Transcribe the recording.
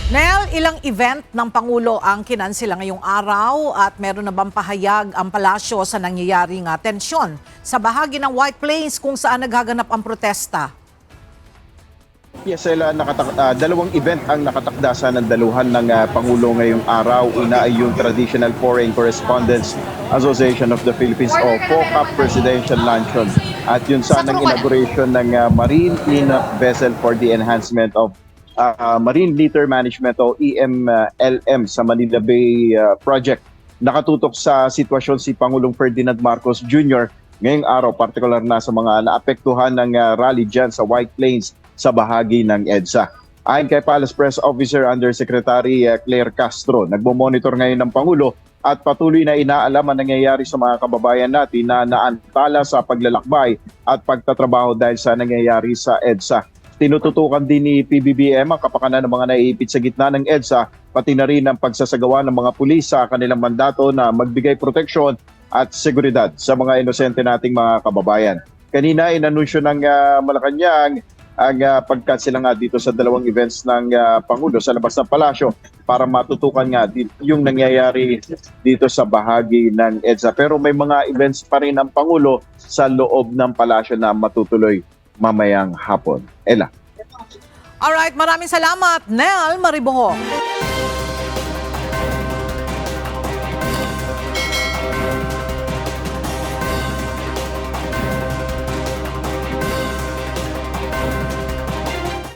Nel, ilang event ng Pangulo ang kinansela ngayong araw at meron na bang pahayag ang palasyo sa nangyayaring tensyon sa bahagi ng White Plains kung saan naghaganap ang protesta? Yes, Ella, dalawang event ang nakatakda ng daluhan ng Pangulo ngayong araw. Una ay yung Traditional Foreign Correspondents Association of the Philippines o FOCAP Presidential Luncheon. At yun sanang inauguration ng Marine Cleanup Vessel for the Enhancement of Marine Litter Management o EMLM sa Manila Bay Project. Nakatutok sa sitwasyon si Pangulong Ferdinand Marcos Jr. ngayong araw, partikular na sa mga naapektuhan ng rally dyan sa White Plains sa bahagi ng EDSA. Ayon kay Palace Press Officer Undersecretary Claire Castro, nagmo-monitor ngayon ng Pangulo at patuloy na inaalam ang nangyayari sa mga kababayan natin na naantala sa paglalakbay at pagtatrabaho dahil sa nangyayari sa EDSA. Tinututukan din ni PBBM ang kapakanan ng mga naiipit sa gitna ng EDSA, pati na rin ang pagsasagawa ng mga pulis sa kanilang mandato na magbigay proteksyon at seguridad sa mga inosente nating mga kababayan. Kanina inanunsyo ng Malacanang ang pagkansela nga dito sa dalawang events ng Pangulo sa labas ng palasyo para matutukan nga yung nangyayari dito sa bahagi ng EDSA. Pero may mga events pa rin ang Pangulo sa loob ng palasyo na matutuloy mamayang hapon. Ella. Alright, maraming salamat, Nel Mariboho.